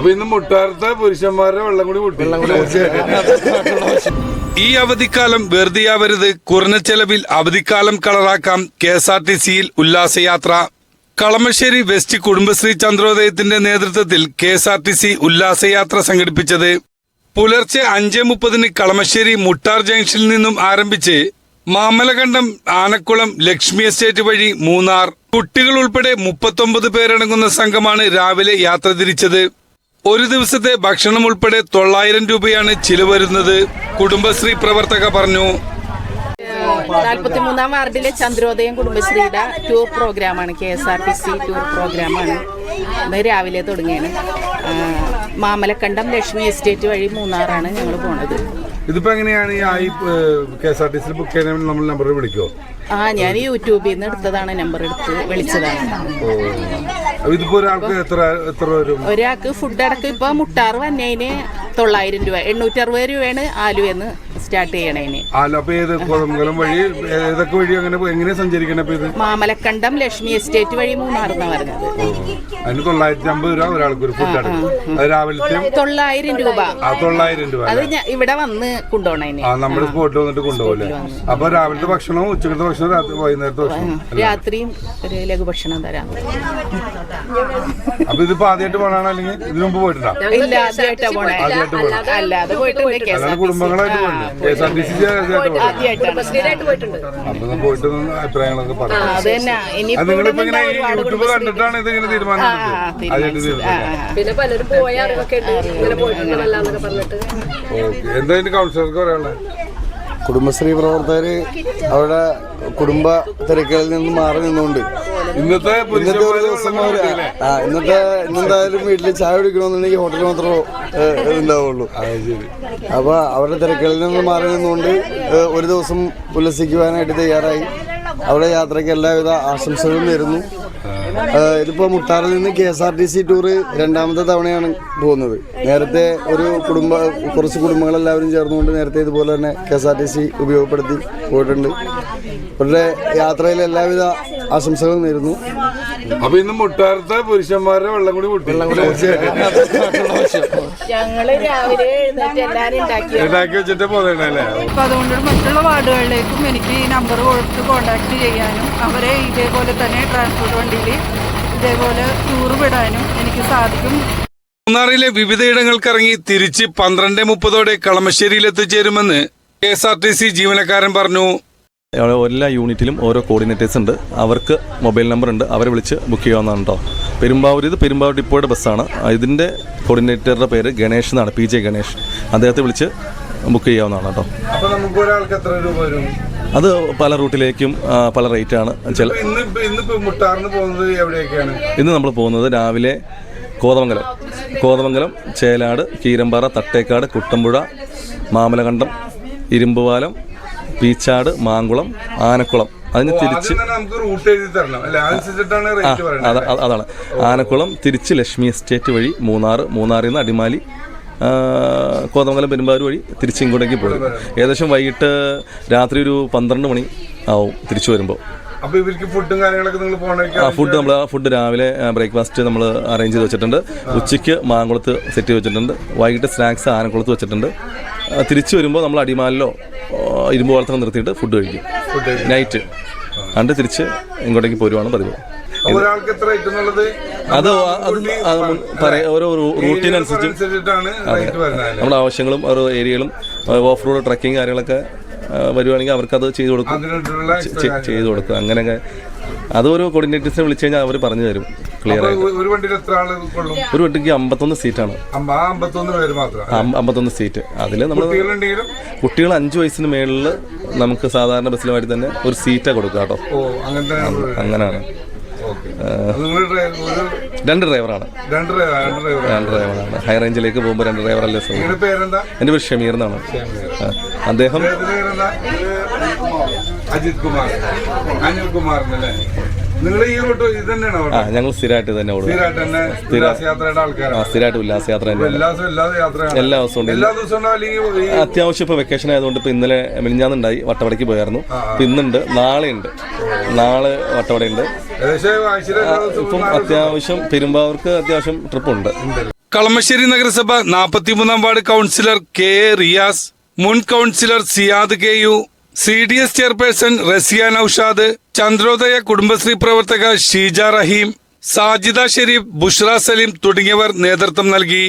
അപ്പൊ ഇന്ന് മുട്ടാർത്ത പുരുഷന്മാരുടെ വെള്ളം കൂടി ഈ അവധിക്കാലം വെറുതെയാവരുത്. കുറഞ്ഞ ചെലവിൽ അവധിക്കാലം കളറാക്കാം. KSRTCയിൽ ഉല്ലാസയാത്ര. കളമശ്ശേരി വെസ്റ്റ് കുടുംബശ്രീ ചന്ദ്രോദയത്തിന്റെ നേതൃത്വത്തിൽ KSRTC ഉല്ലാസയാത്ര സംഘടിപ്പിച്ചത്. പുലർച്ചെ 5:30 കളമശ്ശേരി മുട്ടാർ ജംഗ്ഷനിൽ നിന്നും ആരംഭിച്ച് മാമലകണ്ടം, ആനക്കുളം, ലക്ഷ്മി എസ്റ്റേറ്റ് വഴി മൂന്നാർ. കുട്ടികൾ ഉൾപ്പെടെ 39 പേരടങ്ങുന്ന സംഘമാണ് രാവിലെ യാത്ര തിരിച്ചത്. ഒരു ദിവസത്തെ ഭക്ഷണം ഉൾപ്പെടെ 900 രൂപയാണ് ചിലവ് വരുന്നത്. കുടുംബശ്രീ പ്രവർത്തക പറഞ്ഞു. 43-ാം വാർഡിലെ ചന്ദ്രോദയം കുടുംബശ്രീയുടെ ടൂർ പ്രോഗ്രാമാണ്. KSRTC ടൂർ പ്രോഗ്രാമാണ്. ഇന്ന് രാവിലെ തുടങ്ങിയാണ്. മാമലക്കണ്ടം, ലക്ഷ്മി എസ്റ്റേറ്റ് വഴി മൂന്നാറാണ് ഞങ്ങൾ പോണത്. ഇതിപ്പോ എങ്ങനെയാണ് ഈ KSRTC ബുക്ക് ചെയ്യാൻ നമ്മൾ നമ്പർ വിളിക്കോ? ഞാൻ യൂട്യൂബിൽ നിന്ന് എടുത്തതാണ്, നമ്പർ എടുത്ത് വിളിച്ചതാണ്. ഇതിപ്പോ ഒരാൾക്ക് എത്ര വരും? ഒരാൾക്ക് ഫുഡ് അടക്കം ഇപ്പൊ മുട്ടാർ വന്നതിന് 900 രൂപ, 860 രൂപയാണ് ആലുവെന്ന് സ്റ്റാർട്ട് ചെയ്യണേന്. എങ്ങനെ സഞ്ചരിക്കണം? മാമലക്കണ്ടം, ലക്ഷ്മി എസ്റ്റേറ്റ് വഴി മൂന്നാർന്നാ പറഞ്ഞത്. അതിന് 950 രൂപ ഒരാൾക്ക് ഫുഡ് അടക്കം. രാവിലത്തെ 900 രൂപ. 900 രൂപ അത് ഇവിടെ വന്ന് കൊണ്ടുപോകണേന്. നമ്മുടെ സ്പോട്ടിൽ വന്നിട്ട് കൊണ്ടുപോകല്ലേ? അപ്പൊ രാവിലത്തെ ഭക്ഷണവും ഉച്ചക്കത്തെ ഭക്ഷണം, വൈകുന്നേരത്തെ ഭക്ഷണം, രാത്രിയും ഒരു ലഘുഭക്ഷണം തരാം. അപ്പൊ ഇതിപ്പോ ആദ്യമായിട്ട് പോകണോ അല്ലെങ്കിൽ ഇതിനു മുമ്പ് പോയിട്ടുണ്ടോ? ഇല്ല, ആദ്യമായിട്ടാ പോണേ. അല്ലാതെ പോയിട്ടുണ്ട്. കുടുംബങ്ങളായിട്ട് പോയിട്ടുണ്ട്. KSRTC പോയിട്ടുണ്ട്. അപ്പൊ പോയിട്ട് അഭിപ്രായങ്ങളൊക്കെ പറയാം. നിങ്ങളിപ്പോ ഇങ്ങനെ യൂട്യൂബ് കണ്ടിട്ടാണ് ഇതിങ്ങനെ തീരുമാനിച്ചത്? പിന്നെ പലരും പോയ അറിവൊക്കെ എന്തായാലും കൗൺസിലർക്ക് പറയാനുള്ളത്? കുടുംബശ്രീ പ്രവർത്തകർ അവരുടെ കുടുംബ തിരക്കുകളിൽ നിന്ന് മാറി നിന്നുകൊണ്ട് ഇന്നത്തെ ഒരു ദിവസം ഇന്നെന്തായാലും വീട്ടിൽ ചായ കുടിക്കണമെന്നുണ്ടെങ്കിൽ ഹോട്ടലിൽ മാത്രമേ ഉണ്ടാവുള്ളൂ. അപ്പൊ അവരുടെ തിരക്കുകളിൽ നിന്ന് മാറി നിന്നുകൊണ്ട് ഒരു ദിവസം ഉല്ലസിക്കുവാനായിട്ട് തയ്യാറായി. അവിടെ യാത്രയ്ക്ക് എല്ലാവിധ ആശംസകളും നേരുന്നു. ഇതിപ്പോ മുട്ടാറിൽ നിന്ന് KSRTC ടൂർ രണ്ടാമത്തെ തവണയാണ് പോകുന്നത്. നേരത്തെ കുറച്ച് കുടുംബങ്ങളെല്ലാവരും ചേർന്നുകൊണ്ട് നേരത്തെ ഇതുപോലെ തന്നെ KSRTC ഉപയോഗപ്പെടുത്തി പോയിട്ടുണ്ട്. അവരുടെ യാത്രയിൽ എല്ലാവിധ ആശംസകളും നേരുന്നു. അപ്പൊ ഇന്ന് മുട്ടാർത്ത പുരുഷന്മാരുടെ വെള്ളം കൂടി ഞങ്ങള് രാവിലെ ഉണ്ടാക്കി വെച്ചിട്ട് പോകണല്ലേ? അപ്പൊ അതുകൊണ്ട് മറ്റുള്ള വാർഡുകളിലേക്കും എനിക്ക് ഈ നമ്പർ കൊടുത്ത് കോണ്ടാക്ട് ചെയ്യാനും അവരെ ഇതേപോലെ തന്നെ ട്രാൻസ്പോർട്ട് വണ്ടിയിൽ ഇതേപോലെ ടൂർ വിടാനും എനിക്ക് സാധിക്കും. മൂന്നാറിലെ വിവിധയിടങ്ങൾക്കിറങ്ങി തിരിച്ച് 12:30 കളമശ്ശേരിയിൽ എത്തിച്ചേരുമെന്ന് KSRTC ജീവനക്കാരൻ പറഞ്ഞു. എല്ലാ യൂണിറ്റിലും ഓരോ കോർഡിനേറ്റേഴ്സ് ഉണ്ട്. അവർക്ക് മൊബൈൽ നമ്പർ ഉണ്ട്. അവരെ വിളിച്ച് ബുക്ക് ചെയ്യാവുന്നതാണ് കേട്ടോ. പെരുമ്പാവൂർ ഡിപ്പോയുടെ ബസ്സാണ്. ഇതിൻ്റെ കോർഡിനേറ്ററുടെ പേര് ഗണേഷ് എന്നാണ്, PJ ഗണേഷ്. അദ്ദേഹത്തെ വിളിച്ച് ബുക്ക് ചെയ്യാവുന്നതാണ് കേട്ടോ. അപ്പോൾ നമുക്ക് ഒരാൾക്ക് എത്ര രൂപ വരും? അത് പല റൂട്ടിലേക്കും പല റേറ്റാണ്. ഇന്ന് നമ്മൾ പോകുന്നത് രാവിലെ കോതമംഗലം, ചേലാട്, കീരമ്പാറ, തട്ടേക്കാട്, കുട്ടമ്പുഴ, മാമലകണ്ടം, ഇരുമ്പുപാലം, പീച്ചാട്, മാങ്കുളം, ആനക്കുളം. അതിന് തിരിച്ച് അതാണ് ആനക്കുളം തിരിച്ച് ലക്ഷ്മി എസ്റ്റേറ്റ് വഴി മൂന്നാറിൽ നിന്ന് അടിമാലി, കോതമംഗലം, പെരുമ്പാവൂർ വഴി തിരിച്ച് ഇങ്ങോട്ടേക്ക് പോകും. ഏകദേശം വൈകിട്ട് രാത്രി ഒരു 12 മണി ആവും തിരിച്ചു വരുമ്പോൾ. ഫുഡ് രാവിലെ ബ്രേക്ക്ഫാസ്റ്റ് നമ്മൾ അറേഞ്ച് ചെയ്ത് വെച്ചിട്ടുണ്ട്. ഉച്ചയ്ക്ക് മാങ്കുളത്ത് സെറ്റ് ചെയ്ത് വെച്ചിട്ടുണ്ട്. വൈകിട്ട് സ്നാക്സ് ആനക്കുളത്ത് വെച്ചിട്ടുണ്ട്. തിരിച്ചു വരുമ്പോൾ നമ്മൾ അടിമാലിലോ ഇരുമ്പുപാലത്തൊക്കെ നിർത്തിയിട്ട് ഫുഡ് കഴിക്കും നൈറ്റ്. അണ്ട് തിരിച്ച് ഇങ്ങോട്ടേക്ക് പോരുവാണ് പതിവ്. അത് ഓരോ റൂട്ടിനനുസരിച്ച് നമ്മുടെ ആവശ്യങ്ങളും ഓരോ ഏരിയകളും ഓഫ് റോഡ് ട്രക്കിങ് കാര്യങ്ങളൊക്കെ വരുവാണെങ്കിൽ അവർക്കത് ചെയ്തു കൊടുക്കും. അങ്ങനെയൊക്കെ അതൊരു കോർഡിനേറ്റേഴ്സിനെ വിളിച്ചു കഴിഞ്ഞാൽ അവർ പറഞ്ഞു തരും ക്ലിയർ ആയിട്ട്. ഒരു വണ്ടിക്ക് 51 സീറ്റാണ്. 51 സീറ്റ്. അതിൽ നമ്മൾ കുട്ടികൾ 5 വയസ്സിന് മേളിൽ നമുക്ക് സാധാരണ ബസ്സിലുമായിട്ട് തന്നെ ഒരു സീറ്റാണ് കൊടുക്കുക കേട്ടോ. അങ്ങനെയാണ്. 2 ഡ്രൈവറാണ്. ഹൈ റേഞ്ചിലേക്ക് പോകുമ്പോൾ 2 ഡ്രൈവറല്ലേ. എൻ്റെ പേര് ഷമീർ എന്നാണ്. അദ്ദേഹം അജിത് കുമാർ, അനിൽ കുമാറിനല്ലേ? ഞങ്ങൾ സ്ഥിരമായിട്ട് തന്നെ സ്ഥിരമായിട്ട് ഉല്ലാസയാത്ര എല്ലാ ദിവസവും. അത്യാവശ്യം ഇപ്പൊ വെക്കേഷൻ ആയതുകൊണ്ട് ഇപ്പൊ ഇന്നലെ മിനിഞ്ഞാന്നുണ്ടായി വട്ടവടയ്ക്ക് പോയായിരുന്നു. ഇപ്പൊ ഇന്നുണ്ട്, നാളെ വട്ടവടയുണ്ട്. ഇപ്പം അത്യാവശ്യം പെരുമ്പാവൂർക്ക് അത്യാവശ്യം ട്രിപ്പുണ്ട്. കളമശ്ശേരി നഗരസഭ 43 ward councillor K A Riyas, മുൻ councillor Siyad K U, CDS chairperson Raziya Noushad, Chandrodaya Kudumbashree പ്രവർത്തക ഷീജ റഹീം, സാജിദ ഷെരീഫ്, ബുഷ്ര സലീം തുടങ്ങിയവർ നേതൃത്വം നൽകി.